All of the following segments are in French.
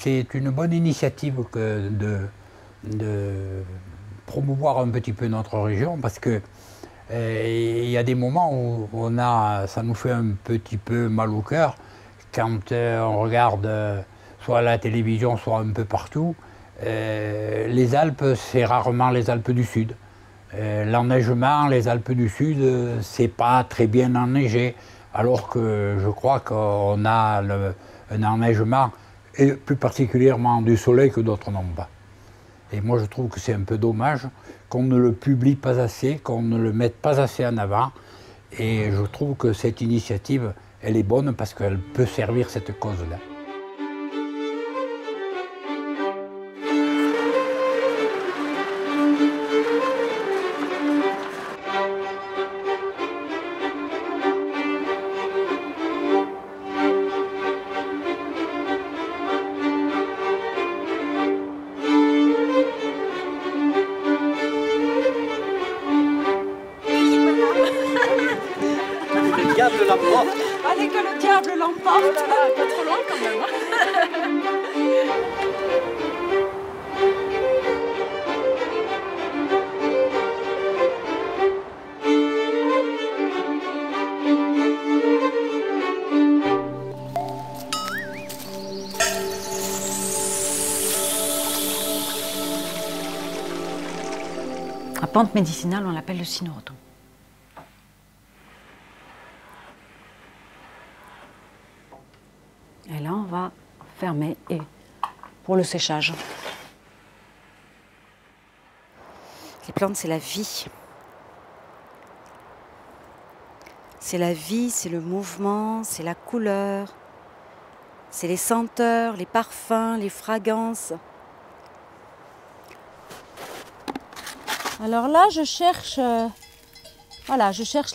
C'est une bonne initiative de promouvoir un petit peu notre région parce que il y a des moments où ça nous fait un petit peu mal au cœur quand on regarde soit à la télévision, soit un peu partout. Les Alpes, c'est rarement les Alpes du Sud. L'enneigement, les Alpes du Sud, c'est pas très bien enneigé, alors que je crois qu'on a un enneigement, et plus particulièrement du soleil, que d'autres n'ont pas. Et moi, je trouve que c'est un peu dommage qu'on ne le publie pas assez, qu'on ne le mette pas assez en avant. Et je trouve que cette initiative, elle est bonne parce qu'elle peut servir cette cause-là. Le diable l'emporte. Allez, que le diable l'emporte. Oh là là, pas trop loin quand même. La plante médicinale, on l'appelle le cynorrhoton. Et là, on va fermer pour le séchage. Les plantes, c'est la vie. C'est la vie, c'est le mouvement, c'est la couleur, c'est les senteurs, les parfums, les fragrances. Alors là, je cherche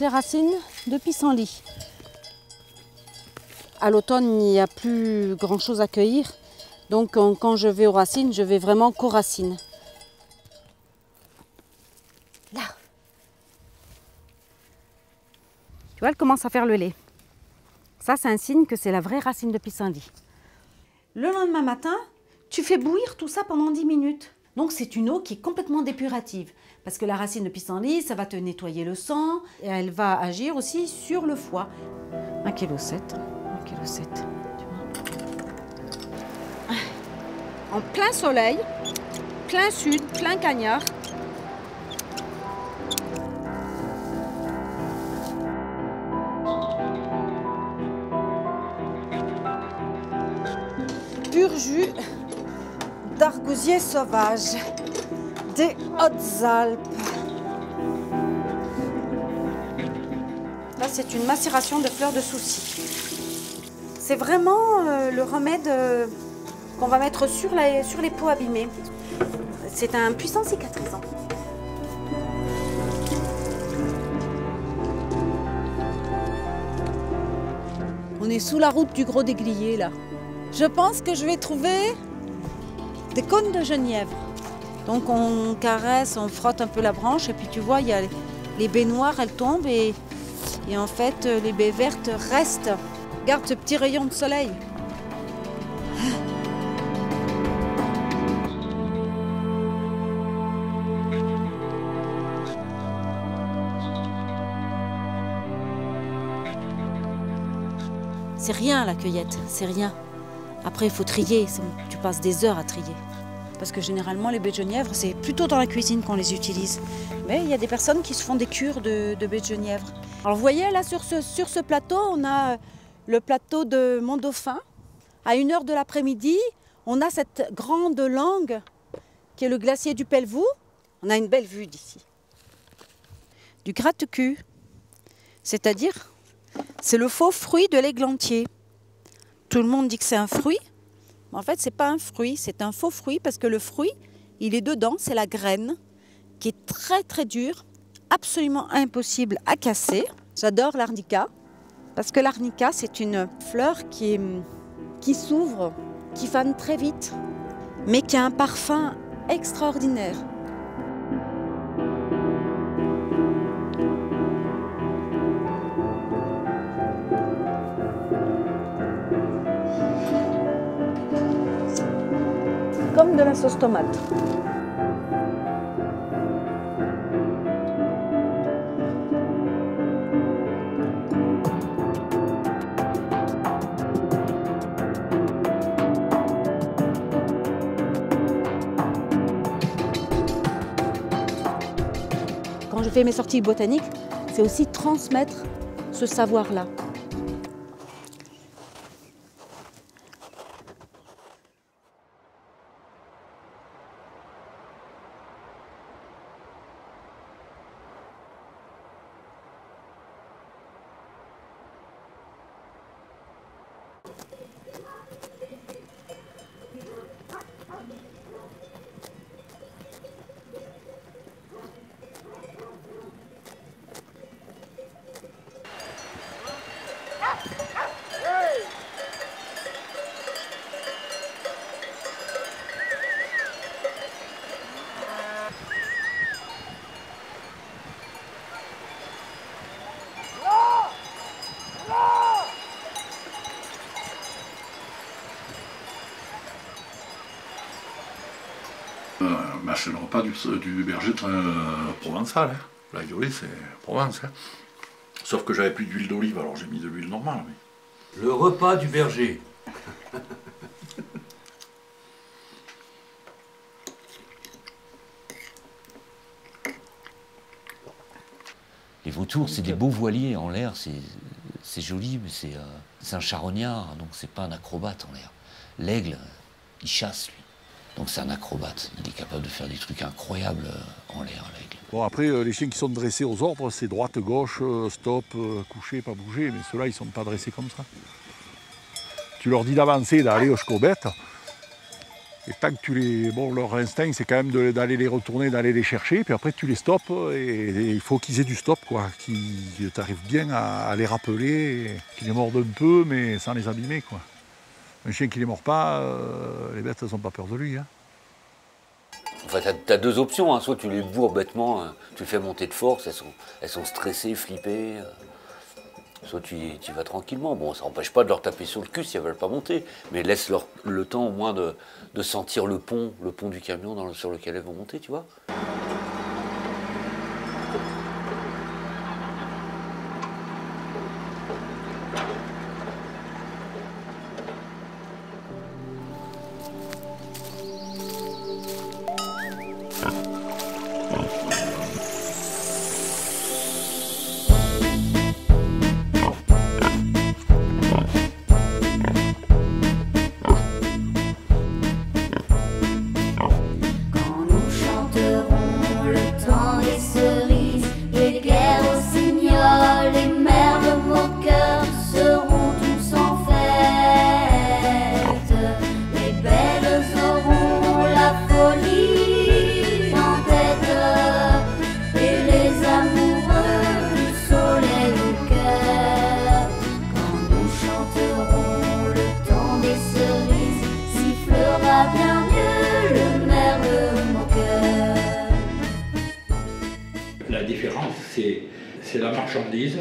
les racines de pissenlit. À l'automne, il n'y a plus grand-chose à cueillir. Donc quand je vais aux racines, je vais vraiment qu'aux racines. Là. Tu vois, elle commence à faire le lait. Ça, c'est un signe que c'est la vraie racine de pissenlit. Le lendemain matin, tu fais bouillir tout ça pendant 10 minutes. Donc c'est une eau qui est complètement dépurative. Parce que la racine de pissenlit, ça va te nettoyer le sang. Et elle va agir aussi sur le foie. 1,7 kg. 1,7 kg, tu vois. En plein soleil, plein sud, plein cagnard. Pur jus d'argousier sauvage des Hautes-Alpes. Là, c'est une macération de fleurs de souci. C'est vraiment le remède qu'on va mettre sur les peaux abîmées. C'est un puissant cicatrisant. On est sous la route du Gros d'Aiguillé, là. Je pense que je vais trouver des cônes de genièvre. Donc on caresse, on frotte un peu la branche et puis tu vois, il y a les baies noires, elles tombent et en fait les baies vertes restent. Regarde ce petit rayon de soleil. C'est rien la cueillette, c'est rien. Après il faut trier, tu passes des heures à trier. Parce que généralement, les baies de genièvre, c'est plutôt dans la cuisine qu'on les utilise. Mais il y a des personnes qui se font des cures de baies de genièvre. Alors vous voyez, là, sur ce plateau, on a le plateau de Mont-Dauphin. À 1 h de l'après-midi, on a cette grande langue qui est le glacier du Pelvoux. On a une belle vue d'ici. Du gratte-cul, c'est-à-dire, c'est le faux fruit de l'églantier. Tout le monde dit que c'est un fruit. En fait, ce n'est pas un fruit, c'est un faux fruit parce que le fruit, il est dedans, c'est la graine qui est très très dure, absolument impossible à casser. J'adore l'arnica parce que l'arnica, c'est une fleur qui s'ouvre, qui fane très vite, mais qui a un parfum extraordinaire. comme de la sauce tomate. Quand je fais mes sorties botaniques, c'est aussi transmettre ce savoir-là. C'est le repas du berger provençal. Hein. La violée, c'est Provence. Hein. Sauf que j'avais plus d'huile d'olive, alors j'ai mis de l'huile normale. Mais... Le repas du berger. Les vautours, c'est des beaux voiliers en l'air, c'est joli, mais c'est un charognard, donc c'est pas un acrobate en l'air. L'aigle, il chasse, lui. Donc c'est un acrobate, il est capable de faire des trucs incroyables en l'air, l'aigle. Bon, après, les chiens qui sont dressés aux ordres, c'est droite, gauche, stop, coucher, pas bouger, mais ceux-là, ils sont pas dressés comme ça. Tu leur dis d'avancer, d'aller jusqu'aux bêtes, et tant que tu les... Bon, leur instinct, c'est quand même d'aller les retourner, d'aller les chercher, puis après, tu les stoppes, et il faut qu'ils aient du stop, quoi, qu'ils t'arrivent bien à les rappeler, qu'ils les mordent un peu, mais sans les abîmer, quoi. Un chien qui ne les mord pas, les bêtes elles n'ont pas peur de lui. Hein. Enfin, tu as deux options, hein. Soit tu les bourres bêtement, tu les fais monter de force, elles sont stressées, flippées. Soit tu y vas tranquillement. Bon, ça n'empêche pas de leur taper sur le cul si elles ne veulent pas monter, mais laisse-leur le temps au moins de sentir le pont du camion sur lequel elles vont monter, tu vois. C'est la marchandise,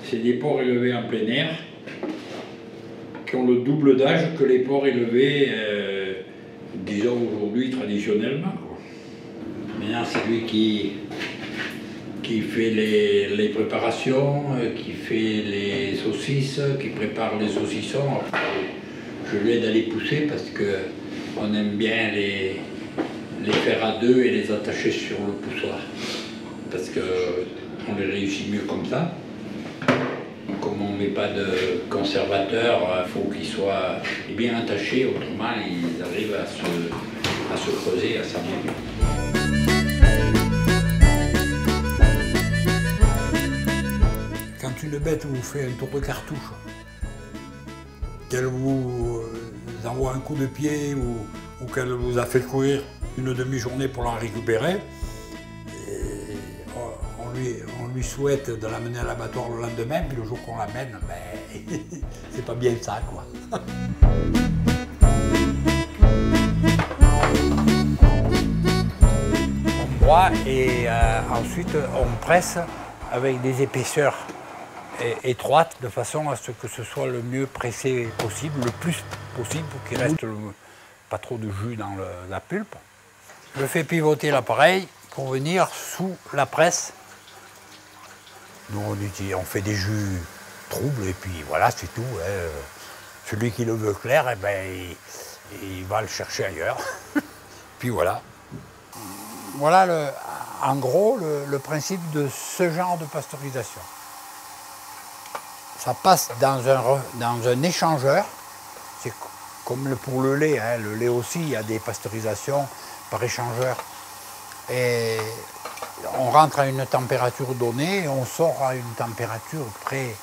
c'est des porcs élevés en plein air qui ont le double d'âge que les porcs élevés, disons aujourd'hui traditionnellement. Maintenant c'est lui qui fait les préparations, qui fait les saucisses, qui prépare les saucissons. Je lui aide à les pousser parce qu'on aime bien les faire à deux et les attacher sur le poussoir. Parce qu'on les réussit mieux comme ça. Comme on ne met pas de conservateur, il faut qu'ils soient bien attachés, autrement ils arrivent à se creuser, à s'abîmer. Quand une bête vous fait un tour de cartouche, qu'elle vous envoie un coup de pied ou qu'elle vous a fait courir une demi-journée pour la récupérer, on lui souhaite de l'amener à l'abattoir le lendemain, puis le jour qu'on l'amène, ben, c'est pas bien ça, quoi. On broie et ensuite on presse avec des épaisseurs étroites, de façon à ce que ce soit le mieux pressé possible, le plus possible pour qu'il reste pas trop de jus dans la pulpe. Je fais pivoter l'appareil pour venir sous la presse. Nous on fait des jus troubles et puis voilà, c'est tout. Hein. Celui qui le veut clair, eh ben, il va le chercher ailleurs. Puis voilà. Voilà en gros le principe de ce genre de pasteurisation. Ça passe dans un échangeur. C'est comme pour le lait. Hein. Le lait aussi, il y a des pasteurisations par échangeur. Et on rentre à une température donnée et on sort à une température très,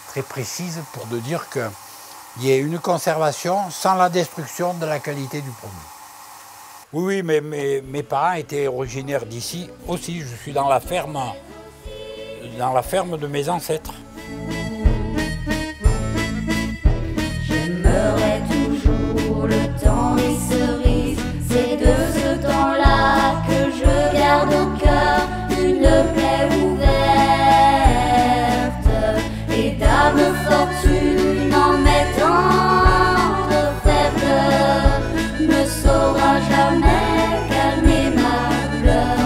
très précise pour de dire qu'il y ait une conservation sans la destruction de la qualité du produit. Oui, mais mes parents étaient originaires d'ici aussi. Je suis dans la ferme de mes ancêtres. J'aimerais toujours le temps des cerises. C'est de ce temps-là que je garde au cœur une plaie ouverte. Et dame fortune en mettant de faible ne saura jamais calmer ma douleur.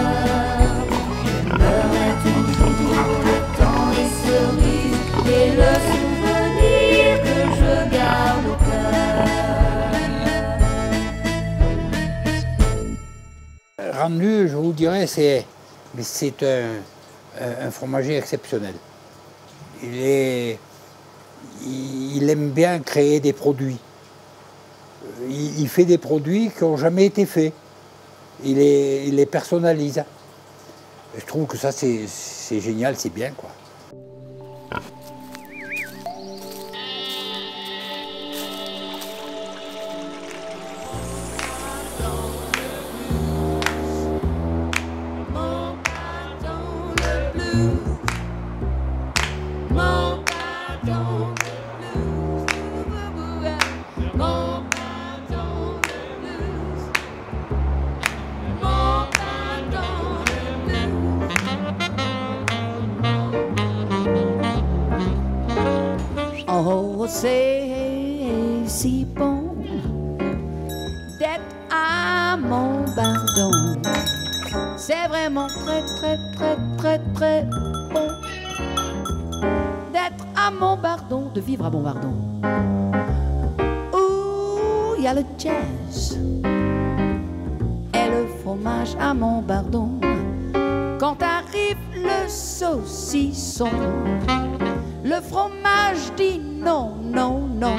J'aimerais toujours le temps des cerises et le souvenir que je garde au cœur. Rendu, je vous dirais, c'est un fromager exceptionnel. Il aime bien créer des produits. Il fait des produits qui n'ont jamais été faits. Il les personnalise. Et je trouve que ça, c'est génial, c'est bien, quoi. Oh, c'est si bon d'être à Montbardon. C'est vraiment très, très, très, très, très bon d'être à Montbardon, de vivre à Montbardon. Où il y a le jazz et le fromage à Montbardon. Quand arrive le saucisson, le fromage dit non, non, non.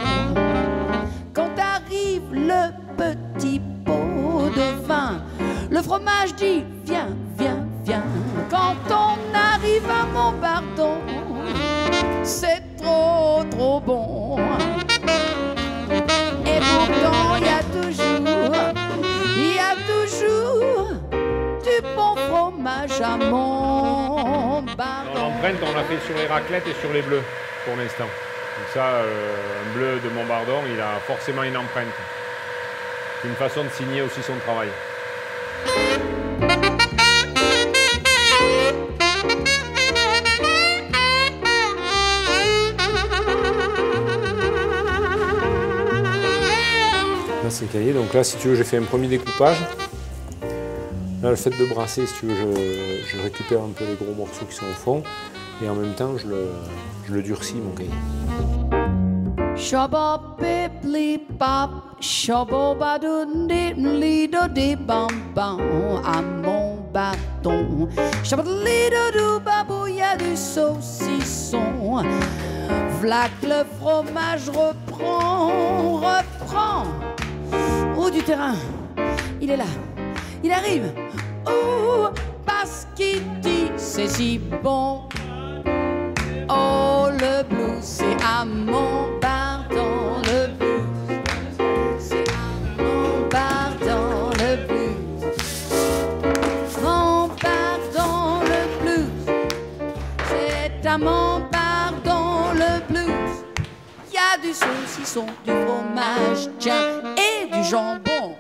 Quand arrive le petit pot de vin, le fromage dit viens, viens, viens. Quand on arrive à Montbardon, c'est trop, trop bon. Et pourtant, il y a toujours du bon fromage à Montbardon. L'empreinte, on l'a fait sur les raclettes et sur les bleus, pour l'instant. Donc ça, un bleu de Montbardon, il a forcément une empreinte. C'est une façon de signer aussi son travail. Là, c'est cahier. Donc là, si tu veux, j'ai fait un premier découpage. Là, le fait de brasser, si tu veux, je récupère un peu les gros morceaux qui sont au fond. Et en même temps, je le durcis, mon cahier. Shabba-bip-li-bop, shabba-ba-doo-dip-li-do-dip-bam-bam, à Montbardon. Shabba-li-do-doo-babou, y a du saucisson. V'là que le fromage reprend. Oh, du terrain, il est là, il arrive. Oh, parce qu'il dit c'est si bon. Oh, le blues, c'est à Montbardon, le blues. C'est à Montbardon, le blues. Montbardon, le blues. C'est à Montbardon, le blues. Il y a du saucisson, du fromage, tiens, et du jambon.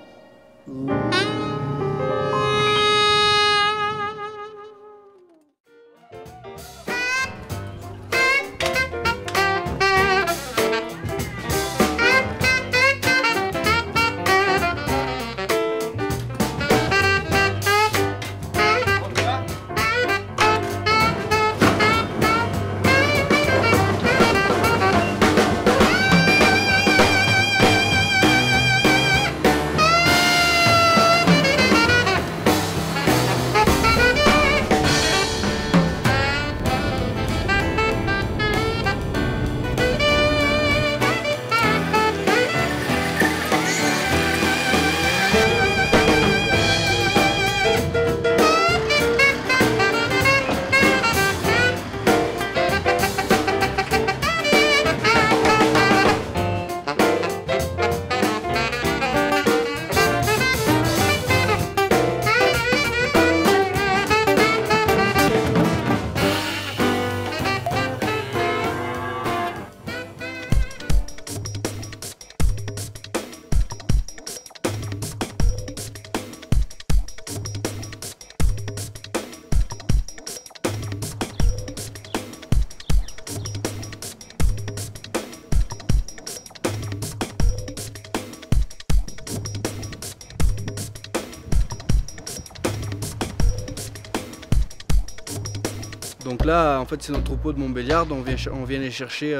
Donc là, en fait, c'est notre troupeau de Montbéliarde. On vient les chercher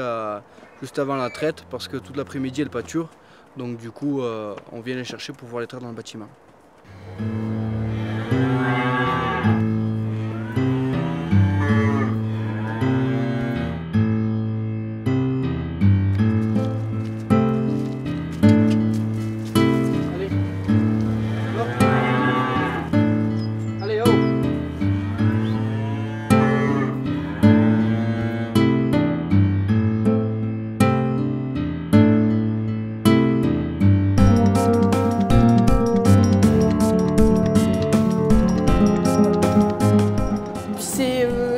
juste avant la traite parce que toute l'après-midi, elles pâturent. Donc du coup, on vient les chercher pour pouvoir les traire dans le bâtiment.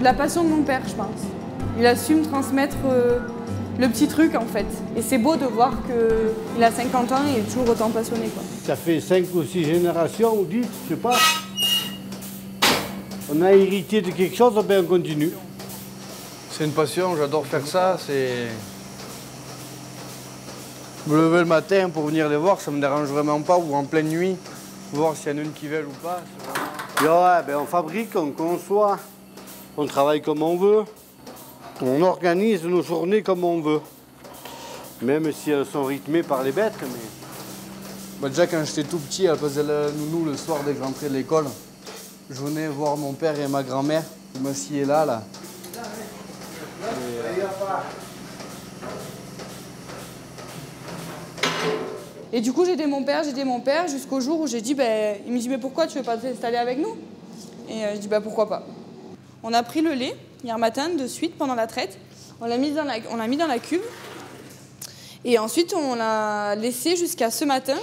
La passion de mon père, je pense. Il a su me transmettre le petit truc en fait. Et c'est beau de voir qu'il a 50 ans et il est toujours autant passionné, quoi. Ça fait 5 ou 6 générations, ou 10, je sais pas. On a hérité de quelque chose, ben on continue. C'est une passion, j'adore faire ça. Me lever le matin pour venir les voir, ça me dérange vraiment pas. Ou en pleine nuit, voir s'il y en a une qui veulent ou pas. Et ouais, ben on fabrique, on conçoit. On travaille comme on veut, on organise nos journées comme on veut, même si elles sont rythmées par les bêtes. Mais... Déjà quand j'étais tout petit, elle faisait le nounou le soir dès que j'entrais de l'école. Je venais voir mon père et ma grand-mère, je m'assieds là. Et du coup j'ai aidé mon père jusqu'au jour où j'ai dit, il me dit mais pourquoi tu veux pas t'installer avec nous? Et je dis pourquoi pas. On a pris le lait hier matin de suite pendant la traite, on l'a mis dans la cuve et ensuite on l'a laissé jusqu'à ce matin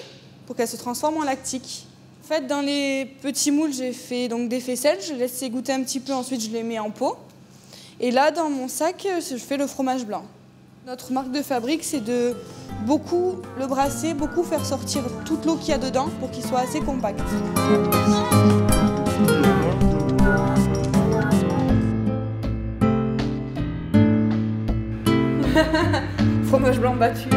pour qu'elle se transforme en lactique. En fait dans les petits moules j'ai fait donc des faisselles, je laisse égoutter un petit peu, ensuite je les mets en pot. Et là dans mon sac je fais le fromage blanc. Notre marque de fabrique c'est de beaucoup le brasser, beaucoup faire sortir toute l'eau qu'il y a dedans pour qu'il soit assez compact. Fromage blanc battu.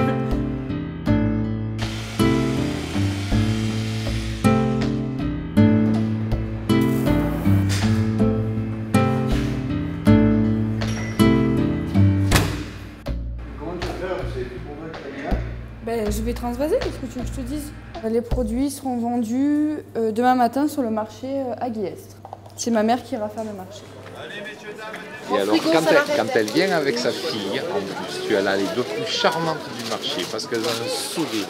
Je vais transvaser, qu'est-ce que tu veux que je te dise? Les produits seront vendus demain matin sur le marché à Guillestre. C'est ma mère qui ira faire le marché. Et alors, quand elle vient avec sa fille, en plus, tu as là les deux plus charmantes du marché, parce qu'elles ont un sourire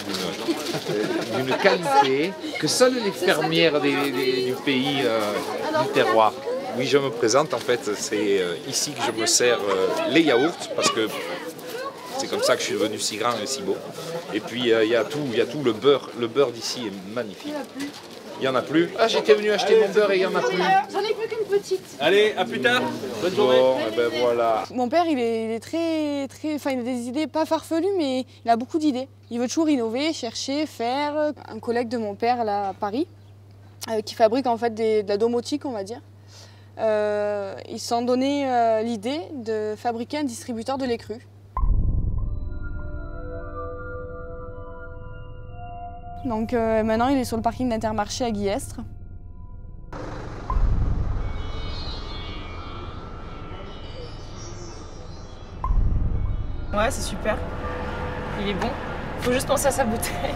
d'une qualité que seules les fermières du pays, du terroir. Oui, je me présente, en fait, c'est ici que je me sers les yaourts, parce que c'est comme ça que je suis devenu si grand et si beau. Et puis, il y a tout, le beurre d'ici est magnifique. Il n'y en a plus. Ah, j'étais venu acheter mon beurre et il n'y en a plus. J'en ai plus qu'une petite. Allez, à plus tard. Bonne journée. Bon, et ben voilà. Mon père, il est très, enfin, il a des idées pas farfelues, mais il a beaucoup d'idées. Il veut toujours innover, chercher, faire. Un collègue de mon père, là, à Paris, qui fabrique en fait de la domotique, on va dire. Ils se sont donné l'idée de fabriquer un distributeur de lait cru. Donc maintenant, il est sur le parking d'Intermarché à Guillestre. Ouais, c'est super. Il est bon. Faut juste penser à sa bouteille.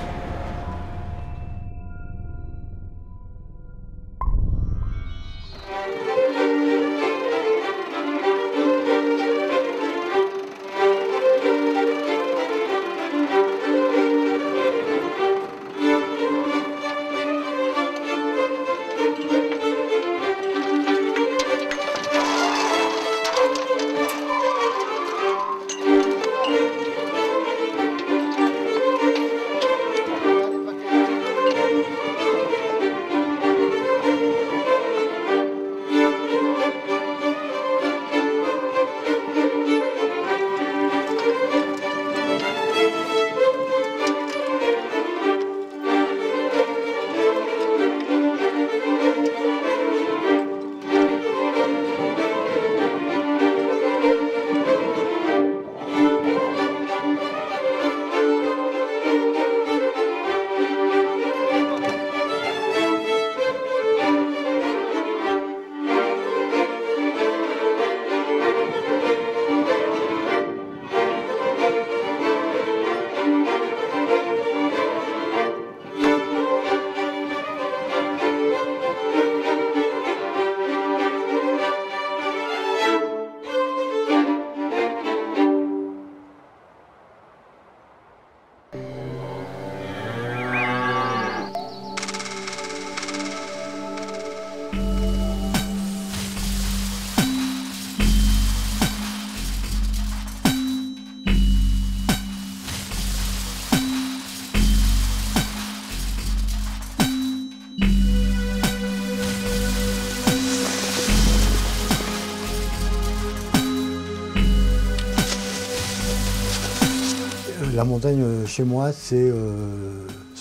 La montagne, chez moi, c'est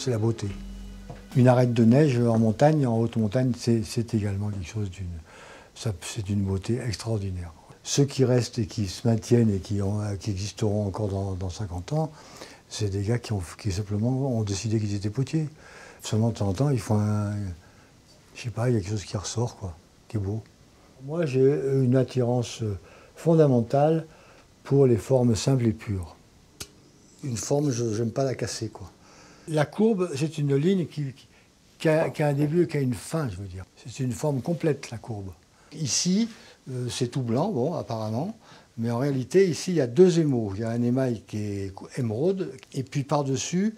la beauté. Une arête de neige en montagne, en haute montagne, c'est également quelque chose c'est d'une beauté extraordinaire. Ceux qui restent et qui se maintiennent et qui existeront encore dans 50 ans, c'est des gars qui simplement ont décidé qu'ils étaient potiers. Seulement de temps en temps, ils font je sais pas, il y a quelque chose qui ressort, quoi, qui est beau. Moi, j'ai une attirance fondamentale pour les formes simples et pures. Une forme, je n'aime pas la casser, quoi. La courbe, c'est une ligne qui a un début et qui a une fin, je veux dire. C'est une forme complète, la courbe. Ici, c'est tout blanc, bon, apparemment, mais en réalité, ici, il y a deux émaux. Il y a un émail qui est émeraude, et puis par-dessus,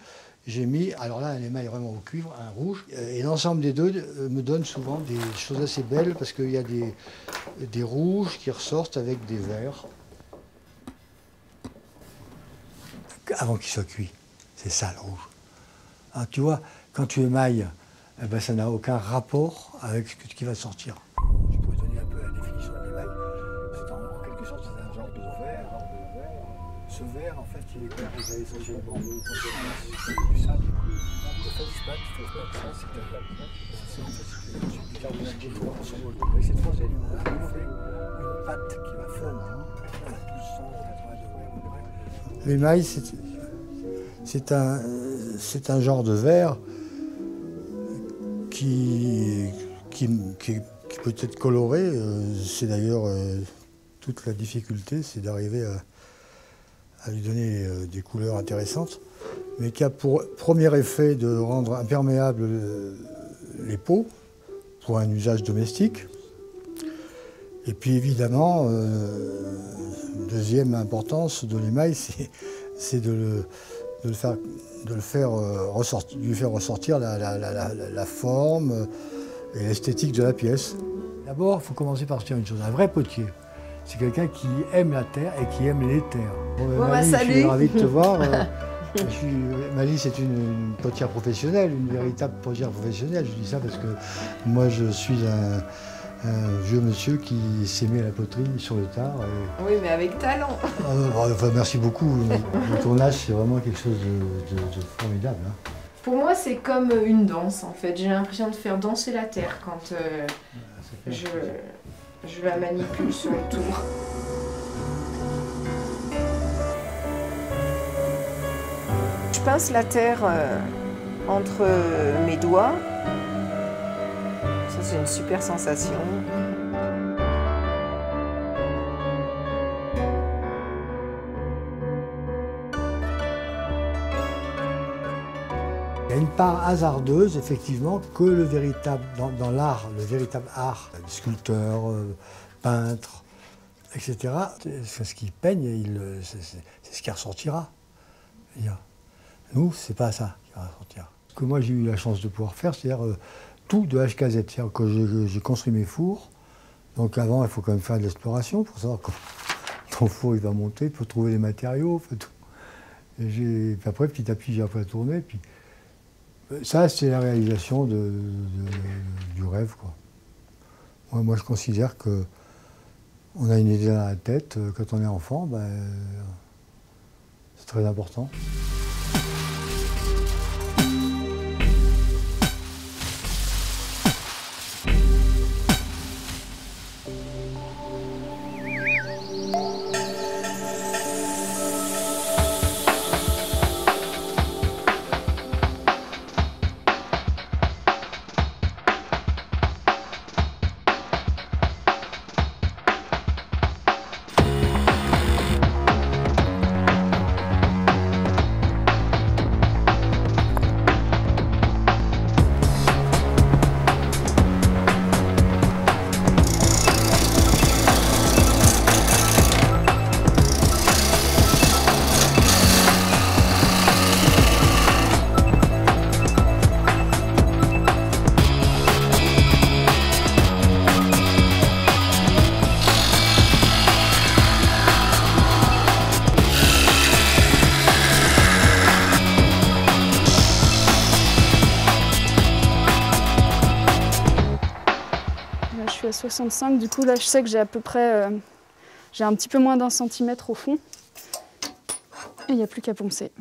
j'ai mis, alors là, un émail vraiment au cuivre, un rouge, et l'ensemble des deux me donne souvent des choses assez belles, parce qu'il y a des rouges qui ressortent avec des verts, avant qu'ils soient cuits. C'est ça, le rouge. Alors, tu vois, quand tu émailles, eh ben, ça n'a aucun rapport avec ce qui va sortir. Je pourrais donner un peu la définition de l'émail. C'est en quelque sorte un genre de verre. Ce verre, en fait, il est clair, il est essentiellement du sable. Le fait du spat, c'est en fait du carbonate de fond. Avec ces trois éléments, on fait une pâte qui va fondre à 1280 degrés. L'émail, c'est un genre de verre qui peut être coloré. C'est d'ailleurs toute la difficulté, c'est d'arriver à lui donner des couleurs intéressantes, mais qui a pour premier effet de rendre imperméables les peaux pour un usage domestique. Et puis évidemment, deuxième importance de l'émail, c'est de lui faire ressortir la forme et l'esthétique de la pièce. D'abord, il faut commencer par se dire une chose, un vrai potier, c'est quelqu'un qui aime la terre et qui aime les terres. Bon, Mali, salut. Je suis ravi de te voir. Mali, c'est une potière professionnelle, une véritable potière professionnelle. Je dis ça parce que moi, je suis un vieux monsieur qui s'aimait la poterie sur le tard. Oui, mais avec talent. Enfin, merci beaucoup. Le tournage, c'est vraiment quelque chose de formidable. Hein. Pour moi, c'est comme une danse, en fait. J'ai l'impression de faire danser la terre quand je la manipule sur le tour. Je pince la terre entre mes doigts. Ça, c'est une super sensation. Il y a une part hasardeuse, effectivement, que dans l'art, le véritable art, sculpteur, peintre, etc. Ce qu'il peigne, c'est ce qui ressortira. Nous, c'est pas ça qui ressortira. Ce que moi j'ai eu la chance de pouvoir faire, c'est-à-dire tout de HKZ. C'est-à-dire que j'ai construit mes fours. Donc avant, il faut quand même faire de l'exploration pour savoir comment ton four il va monter, pour trouver les matériaux, tout. Et après, petit à petit, j'ai appris à tourner. Puis, ça, c'est la réalisation du rêve, quoi. Moi, je considère qu'on a une idée dans la tête. Quand on est enfant, c'est très important. À 65, du coup là je sais que j'ai à peu près, j'ai un petit peu moins d'1 centimètre au fond et il n'y a plus qu'à poncer.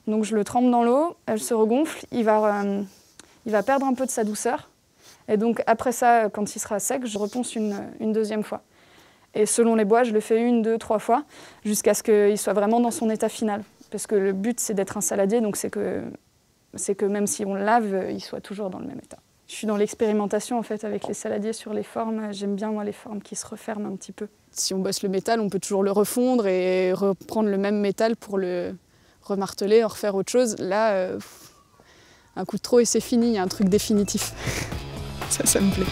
Donc je le trempe dans l'eau, elle se regonfle, il va perdre un peu de sa douceur. Et donc après ça, quand il sera sec, je reponce une deuxième fois. Et selon les bois, je le fais 1, 2, 3 fois, jusqu'à ce qu'il soit vraiment dans son état final. Parce que le but, c'est d'être un saladier, donc c'est que même si on le lave, il soit toujours dans le même état. Je suis dans l'expérimentation en fait avec les saladiers sur les formes. J'aime bien moi les formes qui se referment un petit peu. Si on bosse le métal, on peut toujours le refondre et reprendre le même métal pour le remarteler, en refaire autre chose. Là, un coup de trop et c'est fini, il y a un truc définitif. Ça me plaît.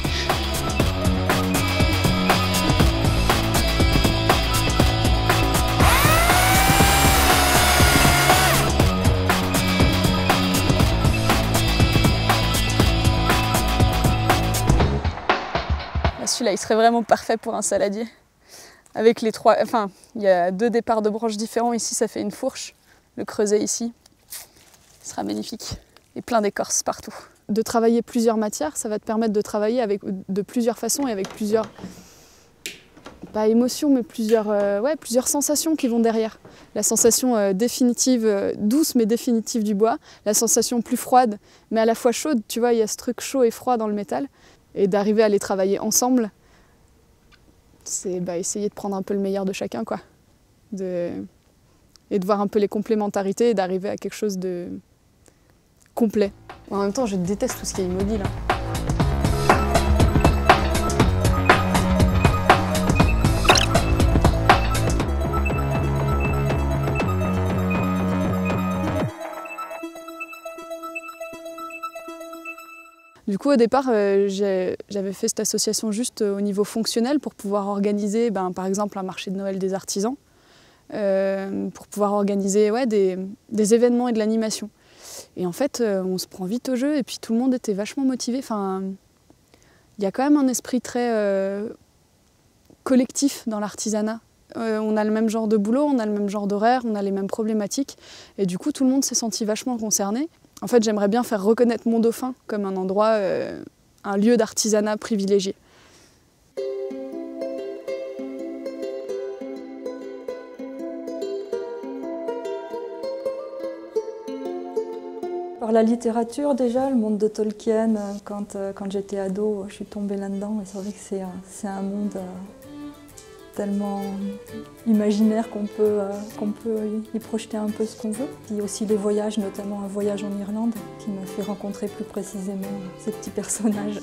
Celui-là, il serait vraiment parfait pour un saladier. Avec les trois, enfin, il y a 2 départs de branches différents. Ici, ça fait une fourche. Le creuset ici, ce sera magnifique. Et plein d'écorces partout. De travailler plusieurs matières, ça va te permettre de travailler de plusieurs façons et avec plusieurs, pas émotions, mais plusieurs sensations qui vont derrière. La sensation définitive, douce mais définitive du bois. La sensation plus froide, mais à la fois chaude. Tu vois, il y a ce truc chaud et froid dans le métal. Et d'arriver à les travailler ensemble, c'est essayer de prendre un peu le meilleur de chacun, quoi. Et de voir un peu les complémentarités et d'arriver à quelque chose de complet. En même temps, je déteste tout ce qui est immobile. Du coup, au départ, j'avais fait cette association juste au niveau fonctionnel pour pouvoir organiser, par exemple, un marché de Noël des artisans, pour pouvoir organiser des événements et de l'animation. Et en fait, on se prend vite au jeu et puis tout le monde était vachement motivé. Enfin, il y a quand même un esprit très collectif dans l'artisanat. On a le même genre de boulot, on a le même genre d'horaire, on a les mêmes problématiques. Et du coup, tout le monde s'est senti vachement concerné. En fait, j'aimerais bien faire reconnaître mon Dauphin comme un endroit, un lieu d'artisanat privilégié. Par la littérature déjà, le monde de Tolkien, quand j'étais ado, je suis tombée là-dedans et c'est vrai que c'est un monde tellement imaginaire qu'on peut y projeter un peu ce qu'on veut. Puis aussi les voyages, notamment un voyage en Irlande qui m'a fait rencontrer plus précisément ces petits personnages.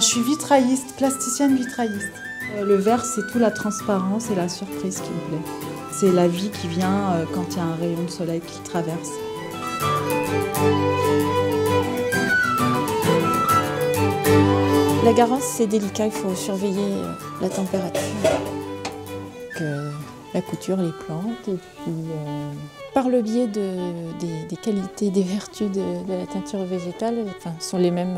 Je suis vitrailliste, plasticienne vitrailliste. Le vert, c'est tout la transparence et la surprise qui me plaît. C'est la vie qui vient quand il y a un rayon de soleil qui traverse. La garance, c'est délicat, il faut surveiller la température, la couture, les plantes. Et puis, par le biais des qualités, des vertus de la teinture végétale, ce sont les mêmes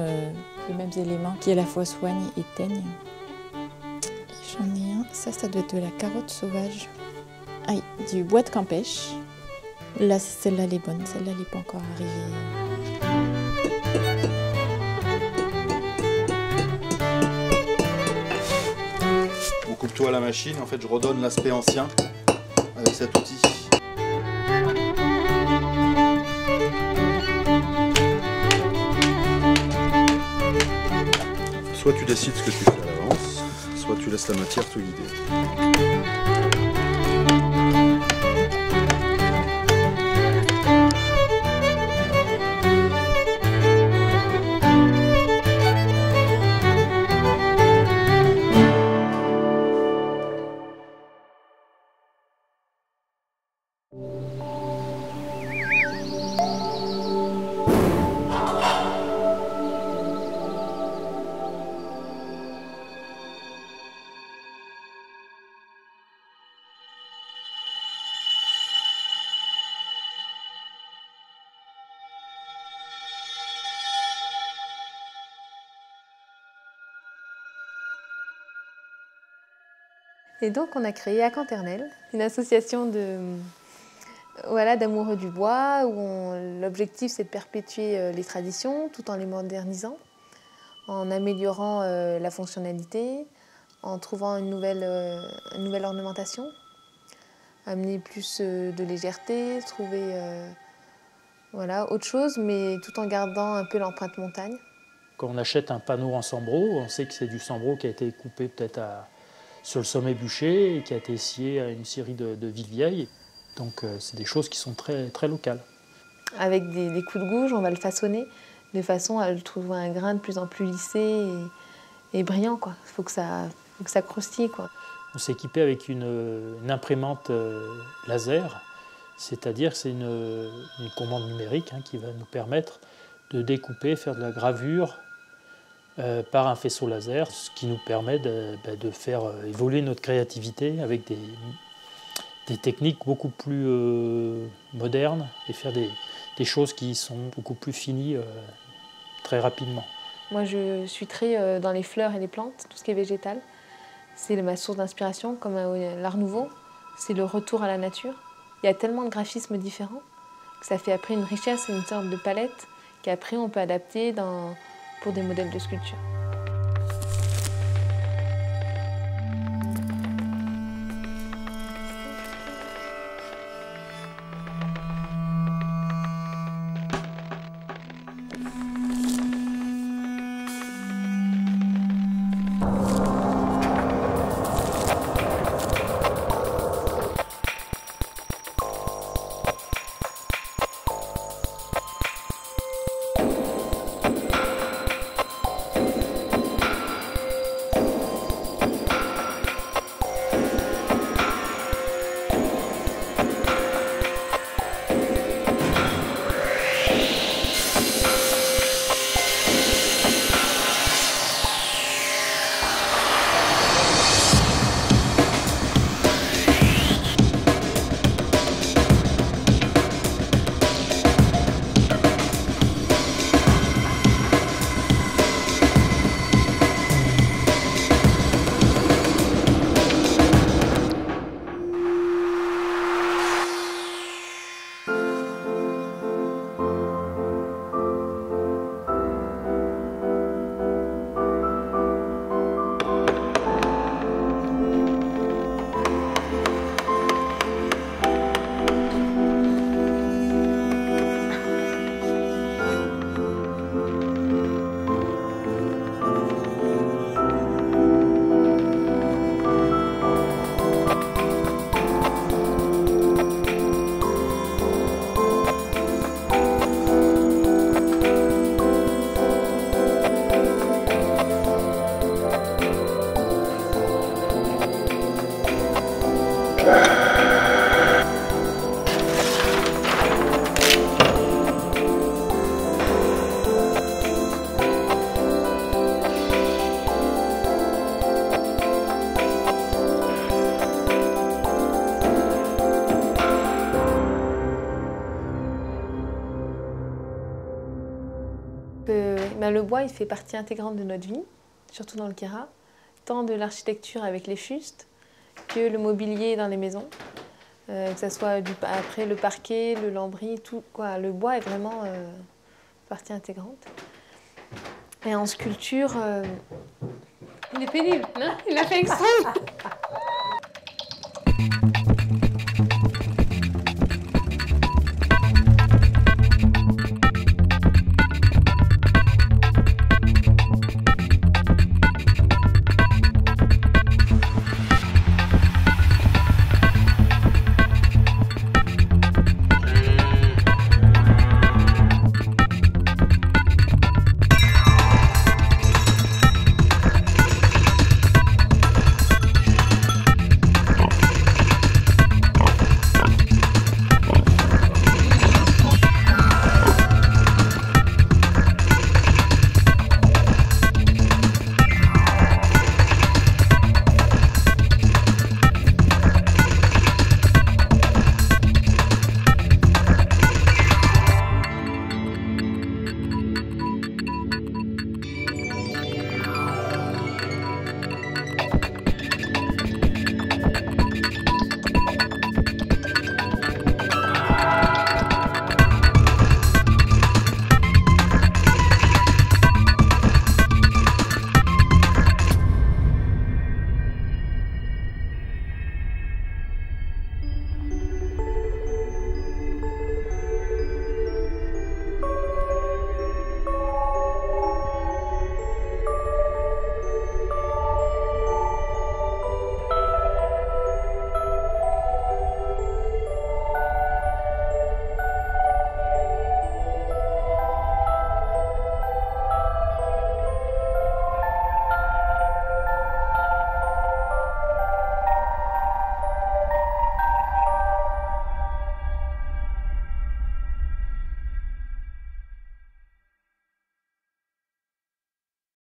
éléments qui à la fois soignent et teignent. J'en ai un, ça doit être de la carotte sauvage. Ah oui, du bois de campèche. Là, celle-là, elle est bonne, celle-là, elle n'est pas encore arrivée. On coupe tout à la machine, en fait je redonne l'aspect ancien avec cet outil. Soit tu décides ce que tu fais à l'avance, soit tu laisses la matière te guider. Et donc on a créé Acanternel, une association d'amoureux du bois où l'objectif c'est de perpétuer les traditions tout en les modernisant, en améliorant la fonctionnalité, en trouvant une nouvelle ornementation, amener plus de légèreté, trouver autre chose, mais tout en gardant un peu l'empreinte montagne. Quand on achète un panneau en sambro, on sait que c'est du sambro qui a été coupé peut-être sur le sommet bûcher et qui a été scié à une série de villes vieilles. Donc c'est des choses qui sont très, très locales. Avec des coups de gouge, on va le façonner de façon à le trouver un grain de plus en plus lissé et brillant, quoi. Il faut que ça croustille, quoi. On s'est équipé avec une imprimante laser, c'est-à-dire c'est une commande numérique qui va nous permettre de découper, faire de la gravure par un faisceau laser, ce qui nous permet de faire évoluer notre créativité avec des techniques beaucoup plus modernes et faire des choses qui sont beaucoup plus finies très rapidement. Moi, je suis très dans les fleurs et les plantes, tout ce qui est végétal. C'est ma source d'inspiration, comme l'Art Nouveau. C'est le retour à la nature. Il y a tellement de graphismes différents que ça fait après une richesse, une sorte de palette qu'après on peut adapter pour des modèles de sculpture. Le bois, il fait partie intégrante de notre vie, surtout dans le Queyras, tant de l'architecture avec les fustes que le mobilier dans les maisons, que ce soit après le parquet, le lambris, tout, quoi. Le bois est vraiment partie intégrante. Et en sculpture, il est pénible, non? Il l'a fait exprès.